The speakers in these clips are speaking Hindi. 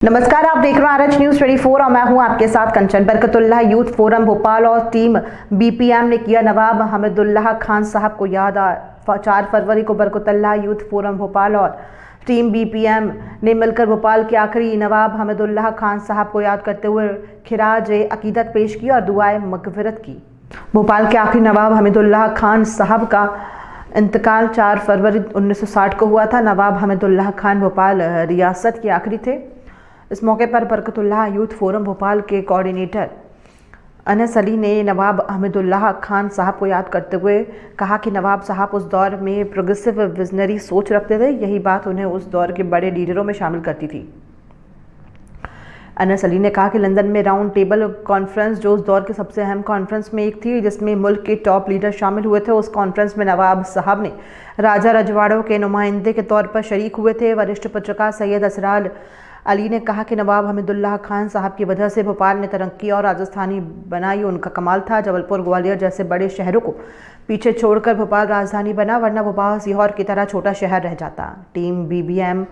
नमस्कार, आप देख रहे हैं RH न्यूज़ 24 और मैं हूं आपके साथ कंचन। बरकतुल्लाह यूथ फोरम भोपाल और टीम BPM ने किया नवाब हमीदुल्लाह खान साहब को याद। 4 फरवरी को बरकतुल्लाह यूथ फोरम भोपाल और टीम BPM ने मिलकर भोपाल के आखिरी नवाब हमीदुल्लाह खान साहब को याद करते हुए खिराज अकीदत पेश की और दुआए मग़फ़िरत की। भोपाल के आखिरी नवाब हमीदुल्लाह खान साहब का इंतकाल 4 फरवरी 1960 को हुआ था। नवाब हमीदुल्लाह खान भोपाल रियासत के आखिरी थे। इस मौके पर बरकतुल्लाह यूथ फोरम भोपाल के कोऑर्डिनेटर अनस अली ने नवाब हमीदुल्लाह खान साहब को याद करते हुए कहा कि नवाब साहब उस दौर में प्रोग्रेसिव विजनरी सोच रखते थे। यही बात उन्हें उस दौर के बड़े लीडरों में शामिल करती थी। अनस अली ने कहा कि लंदन में राउंड टेबल कॉन्फ्रेंस जो उस दौर के सबसे अहम कॉन्फ्रेंस में एक थी, जिसमें मुल्क के टॉप लीडर शामिल हुए थे। उस कॉन्फ्रेंस में नवाब साहब ने राजा रजवाड़ों के नुमाइंदे के तौर पर शरीक हुए थे। वरिष्ठ पत्रकार सैयद असरार अली ने कहा कि नवाब हमीदुल्लाह खान साहब की वजह से भोपाल ने तरक्की और राजधानी बनाई, उनका कमाल था। जबलपुर, ग्वालियर जैसे बड़े शहरों को पीछे छोड़कर भोपाल राजधानी बना, वरना भोपाल सीहोर की तरह छोटा शहर रह जाता। टीम BPM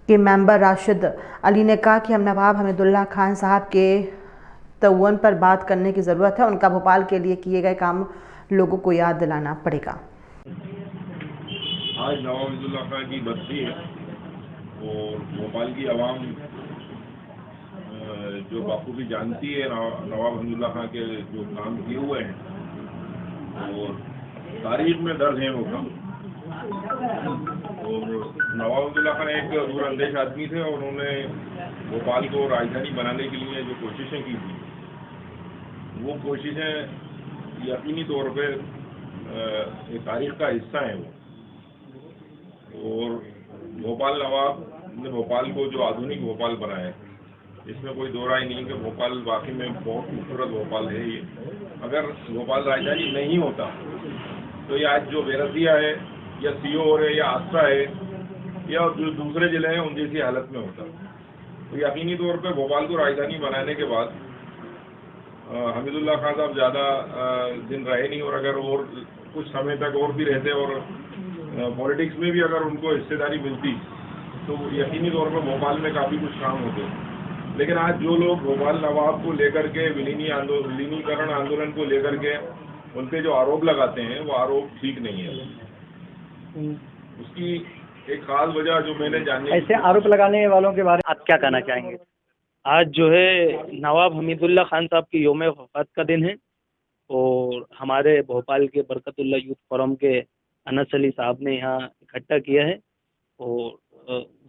के मेंबर राशिद अली ने कहा कि हम नवाब हमीदुल्लाह खान साहब के तअव्वुन पर बात करने की ज़रूरत है। उनका भोपाल के लिए किए गए काम लोगों को याद दिलाना पड़ेगा। आज नवाब हमीदुल्लाह खान की बरसी है और भोपाल की आवाम जो बाखूबी जानती है नवाब हमीदुल्लाह खान के जो काम किए हुए हैं और तारीख में दर्ज है वो काम। और नवाब हमीदुल्लाह खान एक दूरअंदेश आदमी थे और उन्होंने भोपाल को राजधानी बनाने के लिए जो कोशिशें की थी, वो कोशिशें यकीनी तौर पर एक तारीख का हिस्सा हैं वो। और भोपाल नवाब ने भोपाल को जो आधुनिक भोपाल बनाया, इसमें कोई दो राय नहीं कि भोपाल वाकई में बहुत खूबसूरत भोपाल है। ये अगर भोपाल राजधानी नहीं होता तो ये आज जो बेरसिया है या सीहोर है या आस्था है या जो दूसरे जिले हैं उन जैसी हालत में होता। तो यकीनी तौर पर भोपाल को राजधानी बनाने के बाद हमीदुल्लाह खान साहब ज़्यादा दिन रहे नहीं, और अगर और कुछ समय तक और भी रहते और पॉलिटिक्स में भी अगर उनको हिस्सेदारी मिलती तो यकीनी तौर पर भोपाल में काफ़ी कुछ काम होते। लेकिन आज जो लोग भोपाल नवाब को लेकर के विलीनीकरण आंदोलन को लेकर के उनपे जो आरोप लगाते हैं, वो आरोप ठीक नहीं है। उसकी एक खास वजह जो मैंने जानने ऐसे आरोप लगाने वालों के बारे में आप क्या कहना चाहेंगे? आज जो है नवाब हमीदुल्लाह खान साहब की यौम वफ़ात का दिन है और हमारे भोपाल के बरकतुल्लाह यूथ फोरम के अनस अली साहब ने यहाँ इकट्ठा किया है। और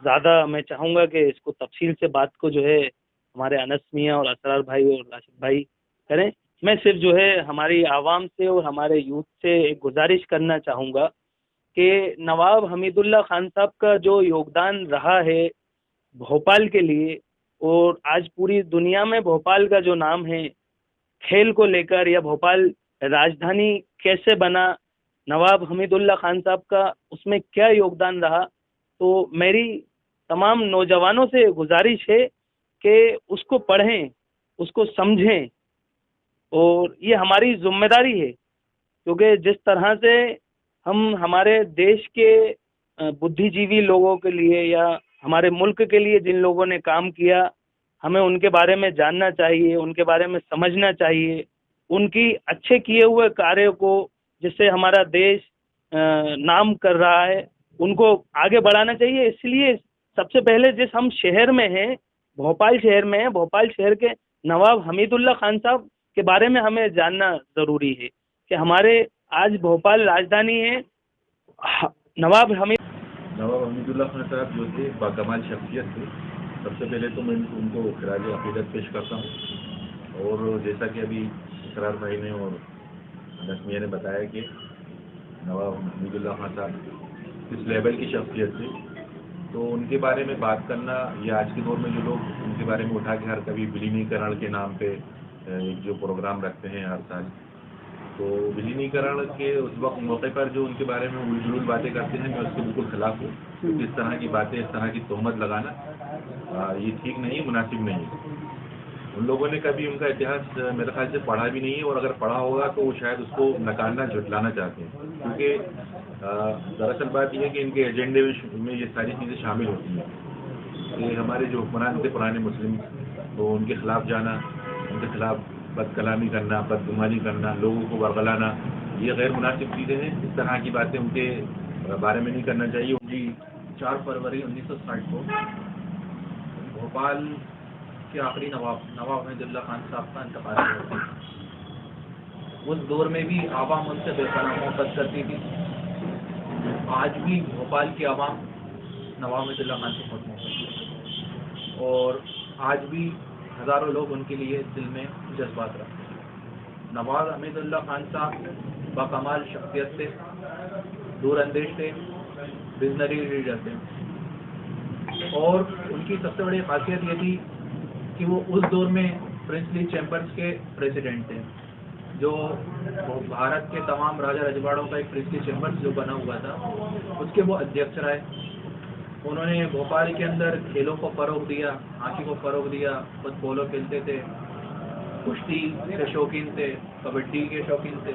ज़्यादा मैं चाहूँगा कि इसको तफसील से बात को जो है हमारे अनस मियाँ और असरार भाई और राशिद भाई करें। मैं सिर्फ जो है हमारी आवाम से और हमारे यूथ से एक गुजारिश करना चाहूँगा कि नवाब हमीदुल्लाह खान साहब का जो योगदान रहा है भोपाल के लिए, और आज पूरी दुनिया में भोपाल का जो नाम है खेल को लेकर, या भोपाल राजधानी कैसे बना, नवाब हमीदुल्लाह खान साहब का उसमें क्या योगदान रहा, तो मेरी तमाम नौजवानों से गुजारिश है कि उसको पढ़ें, उसको समझें, और ये हमारी जिम्मेदारी है। क्योंकि जिस तरह से हम हमारे देश के बुद्धिजीवी लोगों के लिए या हमारे मुल्क के लिए जिन लोगों ने काम किया, हमें उनके बारे में जानना चाहिए, उनके बारे में समझना चाहिए, उनकी अच्छे किए हुए कार्यों को जिससे हमारा देश नाम कर रहा है उनको आगे बढ़ाना चाहिए। इसलिए सबसे पहले जिस हम शहर में हैं, भोपाल शहर में हैं, भोपाल शहर के नवाब हमीदुल्लाह खान साहब के बारे में हमें जानना ज़रूरी है कि हमारे आज भोपाल राजधानी है। नवाब हमीदुल्लाह खान साहब जो थे बाकमाल शख्सियत थे। सबसे पहले तो मैं उनको खिराज अकीदत पेश करता हूँ। और जैसा कि अभी असरार भाई ने और अनस मियाँ ने बताया कि नवाब हमीदुल्लाह खान साहब इस लेवल की शख्सियत थे, तो उनके बारे में बात करना, या आज के दौर में जो लोग उनके बारे में उठा के हर कभी विलीनीकरण के नाम पे एक जो प्रोग्राम रखते हैं हर साल, तो विलीनीकरण के उस वक्त मौके पर जो उनके बारे में उलझुल बातें करते हैं, मैं उसके बिल्कुल खिलाफ हूँ। क्योंकि इस तरह की बातें, इस तरह की तोहमत लगाना ये ठीक नहीं, मुनासिब नहीं है। उन लोगों ने कभी उनका इतिहास मेरे ख्याल से पढ़ा भी नहीं है, और अगर पढ़ा होगा तो वो शायद उसको नकारना, झुटलाना चाहते हैं। क्योंकि दरअसल बात यह है कि इनके एजेंडे में ये सारी चीज़ें शामिल होती हैं। कि हमारे जो हुक्मरान थे पुराने मुस्लिम, तो उनके खिलाफ जाना, उनके खिलाफ बदकलामी करना, बदगुमानी करना, लोगों को बरगलाना, ये गैर मुनासिब चीज़ें हैं। इस तरह की बातें उनके बारे में नहीं करना चाहिए। जी 4 फरवरी 1960 को भोपाल के आखिरी नवाब हमीदुल्लाह खान साहब का इंतकाल हुआ। उस दौर में भी आवाम उनसे बेपनाह मोहब्बत करती थी। आज भी भोपाल की आवाम नवाब हमीदुल्लाह खान से बहुत मोहब्बत करती है और आज भी हज़ारों लोग उनके लिए दिल में जज्बात रखते हैं। नवाब हमीदुल्लाह खान साहब बाकमाल शख्सियत थे, दूरअंदेश थे, विजनरी लीडर थे और उनकी सबसे बड़ी खासियत ये थी कि वो उस दौर में प्रिंसली चैम्बर्स के प्रेसिडेंट थे, जो भारत के तमाम राजा रजवाड़ों का एक प्रिंसली चैम्बर्स जो बना हुआ था, उसके वो अध्यक्ष रहे। उन्होंने भोपाल के अंदर खेलों को फ़रोग दिया, हॉकी को फ़रोग दिया, बस पोलो खेलते थे, कुश्ती के शौकीन थे, कबड्डी के शौकीन थे,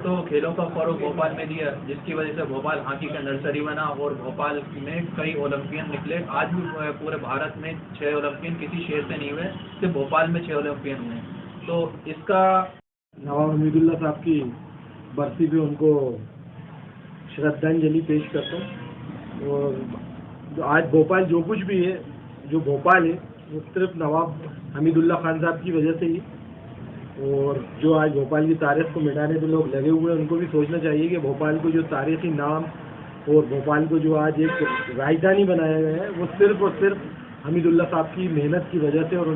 तो खेलों का फ़रोग भोपाल में दिया, जिसकी वजह से भोपाल हॉकी का नर्सरी बना और भोपाल में कई ओलंपियन निकले। आज भी पूरे भारत में 6 ओलंपियन किसी शहर से नहीं हुए, सिर्फ भोपाल में 6 ओलंपियन हुए। तो इसका नवाब हमीदुल्लाह साहब की बरसी पे उनको श्रद्धांजलि पेश करता हूँ। और आज भोपाल जो कुछ भी है, जो भोपाल है, वो सिर्फ नवाब हमीदुल्लाह खान साहब की वजह से ही। और जो आज भोपाल की तारीख को मिटाने पे लोग लगे हुए हैं, उनको भी सोचना चाहिए कि भोपाल को जो तारीखी नाम और भोपाल को जो आज एक राजधानी बनाया गया है, वो सिर्फ और सिर्फ हमीदुल्लाह साहब की मेहनत की वजह से और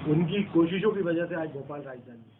उनकी कोशिशों की वजह से आज भोपाल राजधानी।